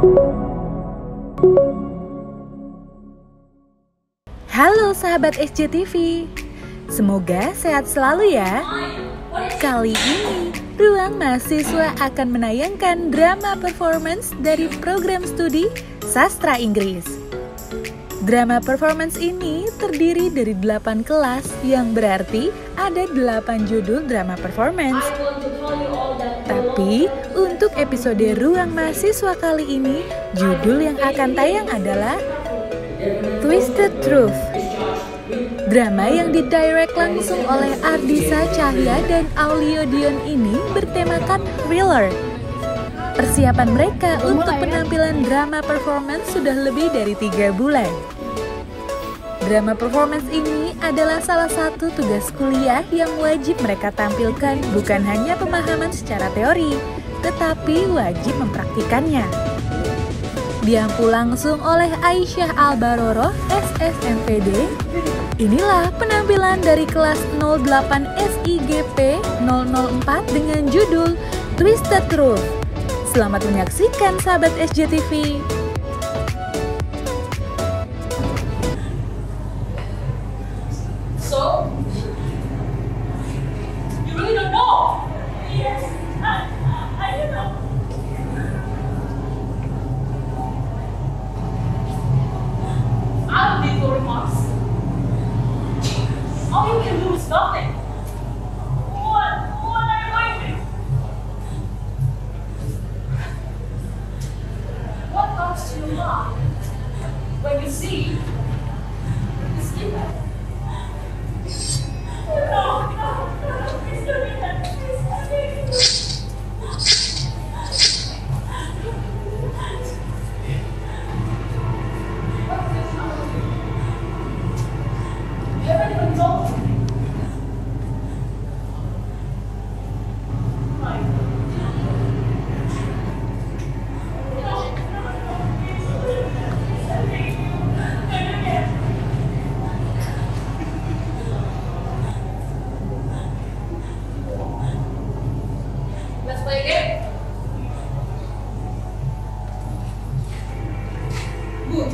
Halo sahabat SJTV, semoga sehat selalu ya. Kali ini, Ruang Mahasiswa akan menayangkan drama performance dari program studi Sastra Inggris. Drama performance ini terdiri dari 8 kelas yang berarti ada 8 judul drama performance. Tapi, untuk episode Ruang Mahasiswa kali ini, judul yang akan tayang adalah Twisted Truth. Drama yang didirect langsung oleh Ardisa Cahya dan Aulio Dion ini bertemakan thriller. Persiapan mereka untuk penampilan drama performance sudah lebih dari 3 bulan. Drama performance ini adalah salah satu tugas kuliah yang wajib mereka tampilkan, bukan hanya pemahaman secara teori, tetapi wajib mempraktikannya. Diampu langsung oleh Aisyah Albaroro, SSMPD. Inilah penampilan dari kelas 08 SIGP 004 dengan judul Twisted Truth. Selamat menyaksikan sahabat SJTV. So, you really don't know? Yes, I don't know. I'll leave your remarks. All you can do is nothing. What are you going to do? What comes to your mind when you see this event? No, please don't do that. Please. Let's play a game. Good.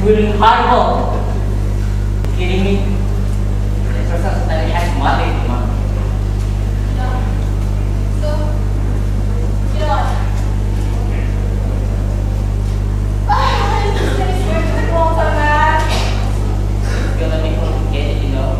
Burung harimau. Kidding me? This person suddenly has money, man. So, you know what? This is going to the wrong time, man. It's gonna be complicated, you know.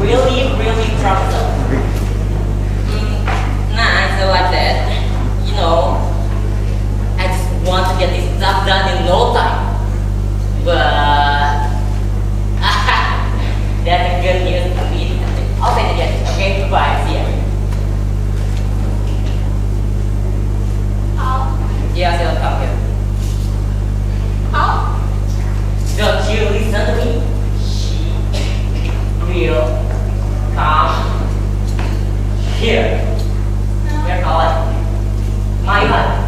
really troublesome. Nah, so like that, you know, I just want to get this stuff done in no time. But that's a good news for me. I'll say it again. Okay, goodbye. See ya. Yeah, still come here. How? Don't you listen to me? She will come here. We're calling my husband.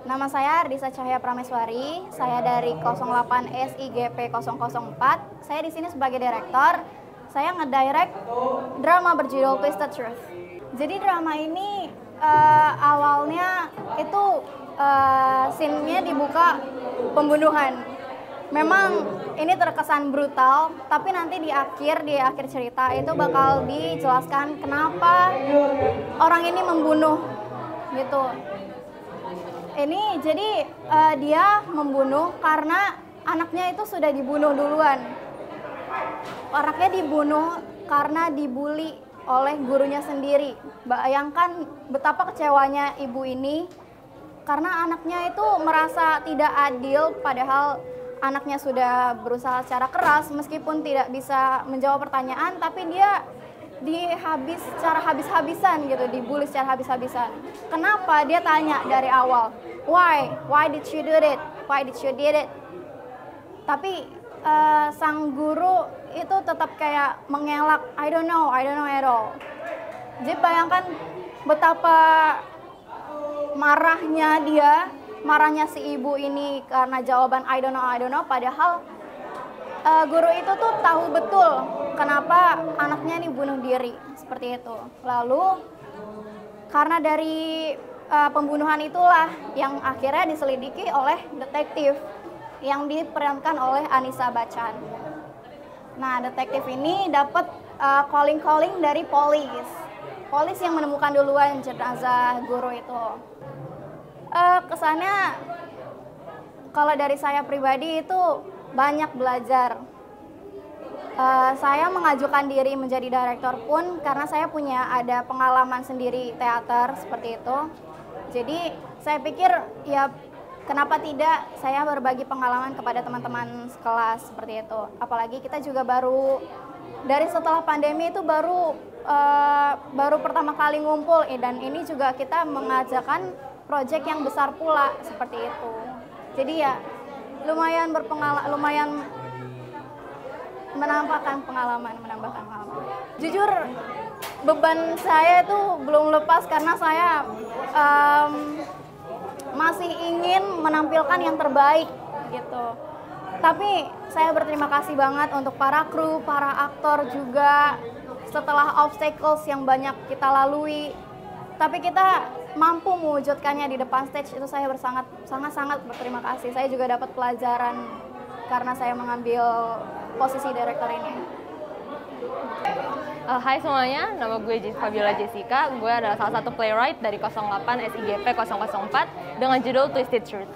Nama saya Ardisa Cahya Prameswari, saya dari 08 SIGP 004. Saya di sini sebagai direktur. Saya ngedirect drama berjudul Twisted Truth. Jadi drama ini awalnya itu scene-nya dibuka pembunuhan. Memang ini terkesan brutal, tapi nanti di akhir cerita itu bakal dijelaskan kenapa orang ini membunuh gitu. Ini jadi dia membunuh karena anaknya itu sudah dibunuh duluan. Anaknya dibunuh karena dibully oleh gurunya sendiri. Bayangkan betapa kecewanya ibu ini karena anaknya itu merasa tidak adil, padahal anaknya sudah berusaha secara keras meskipun tidak bisa menjawab pertanyaan, tapi dia secara habis-habisan gitu, dibully secara habis-habisan. Kenapa? Dia tanya dari awal, why did you do it? Why did you did it? Tapi sang guru itu tetap kayak mengelak, I don't know at all. Jadi bayangkan betapa marahnya si ibu ini karena jawaban I don't know, padahal guru itu tuh tahu betul kenapa anaknya nih bunuh diri, seperti itu. Lalu karena dari pembunuhan itulah yang akhirnya diselidiki oleh detektif yang diperankan oleh Anissa Bachchan. Nah, detektif ini dapat calling dari polis yang menemukan duluan jenazah guru itu. Kesannya kalau dari saya pribadi itu banyak belajar. Saya mengajukan diri menjadi direktur pun karena saya ada pengalaman sendiri teater seperti itu. Jadi saya pikir ya kenapa tidak saya berbagi pengalaman kepada teman-teman sekelas seperti itu. Apalagi kita juga baru dari setelah pandemi itu baru pertama kali ngumpul, dan ini juga kita mengajarkan proyek yang besar pula seperti itu. Jadi ya lumayan menambahkan pengalaman. Jujur beban saya itu belum lepas karena saya masih ingin menampilkan yang terbaik gitu. Tapi saya berterima kasih banget untuk para kru, para aktor juga. Setelah obstacles yang banyak kita lalui, tapi kita mampu mewujudkannya di depan stage, itu saya sangat berterima kasih. Saya juga dapat pelajaran karena saya mengambil posisi direktur ini. Hai semuanya, nama gue Fabiola Jessica. Gue adalah salah satu playwright dari 08 SIGP 004 dengan judul Twisted Truth.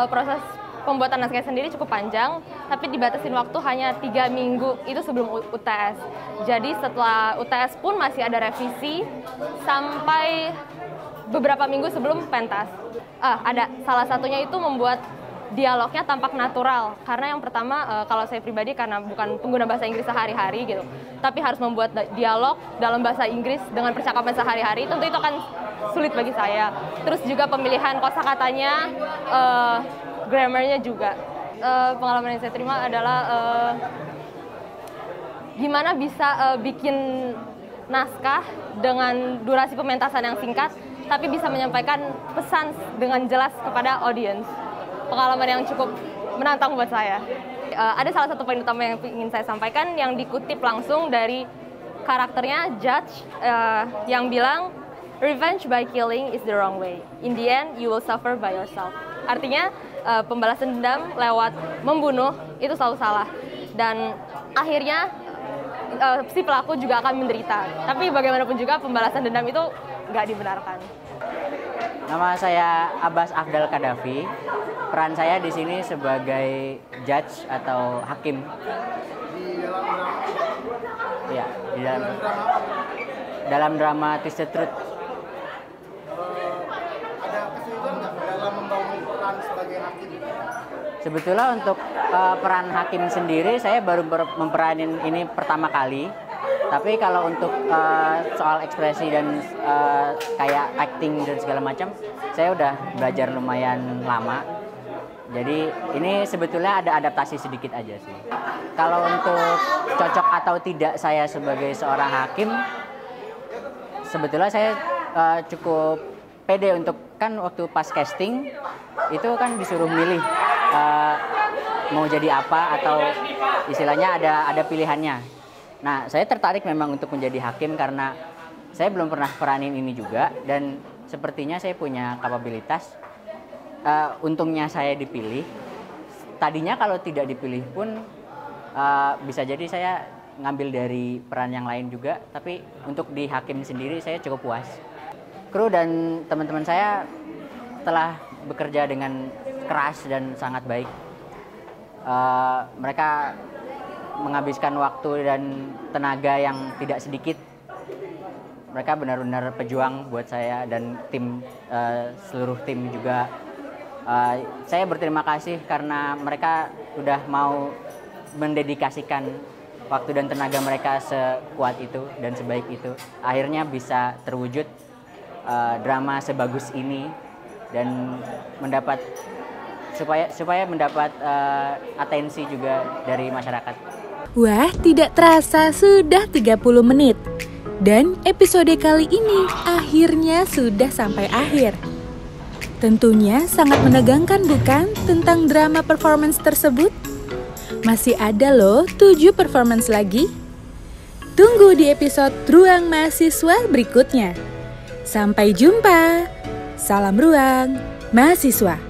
Proses pembuatan naskah sendiri cukup panjang, tapi dibatasin waktu hanya 3 minggu itu sebelum UTS. Jadi setelah UTS pun masih ada revisi sampai beberapa minggu sebelum pentas. Ada salah satunya itu membuat dialognya tampak natural, karena yang pertama kalau saya pribadi karena bukan pengguna bahasa Inggris sehari-hari gitu, tapi harus membuat dialog dalam bahasa Inggris dengan percakapan sehari-hari, tentu itu akan sulit bagi saya. Terus juga pemilihan kosakatanya, grammarnya juga. Pengalaman yang saya terima adalah gimana bisa bikin naskah dengan durasi pementasan yang singkat, tapi bisa menyampaikan pesan dengan jelas kepada audiens. Pengalaman yang cukup menantang buat saya. Ada salah satu poin utama yang ingin saya sampaikan yang dikutip langsung dari karakternya Judge yang bilang, "Revenge by killing is the wrong way. In the end, you will suffer by yourself." Artinya pembalasan dendam lewat membunuh itu selalu salah, dan akhirnya si pelaku juga akan menderita. Tapi bagaimanapun juga pembalasan dendam itu nggak dibenarkan. Nama saya Abbas Afdal Kadafi. Peran saya di sini sebagai judge atau hakim. Ya, di dalam drama Twisted Truth. Ada kesulitan nggak dalam membangun peran sebagai hakim? Sebetulnya untuk peran hakim sendiri saya baru memperanin ini pertama kali. Tapi kalau untuk soal ekspresi dan kayak acting dan segala macam, saya udah belajar lumayan lama. Jadi ini sebetulnya ada adaptasi sedikit aja sih. Kalau untuk cocok atau tidak saya sebagai seorang hakim, sebetulnya saya cukup pede untuk, kan waktu pas casting itu kan disuruh milih mau jadi apa atau istilahnya ada pilihannya. Nah, saya tertarik memang untuk menjadi hakim karena saya belum pernah peranin ini juga dan sepertinya saya punya kapabilitas. Untungnya saya dipilih. Tadinya kalau tidak dipilih pun bisa jadi saya ngambil dari peran yang lain juga, tapi untuk di hakim sendiri saya cukup puas. Kru dan teman-teman saya telah bekerja dengan keras dan sangat baik. Mereka menghabiskan waktu dan tenaga yang tidak sedikit. Mereka benar-benar pejuang buat saya dan tim, seluruh tim juga. Saya berterima kasih karena mereka udah mau mendedikasikan waktu dan tenaga mereka sekuat itu dan sebaik itu. Akhirnya bisa terwujud drama sebagus ini dan mendapat supaya mendapat atensi juga dari masyarakat. Wah, tidak terasa sudah 30 menit. Dan episode kali ini akhirnya sudah sampai akhir. Tentunya sangat menegangkan bukan tentang drama performance tersebut? Masih ada loh 7 performance lagi. Tunggu di episode Ruang Mahasiswa berikutnya. Sampai jumpa. Salam Ruang Mahasiswa.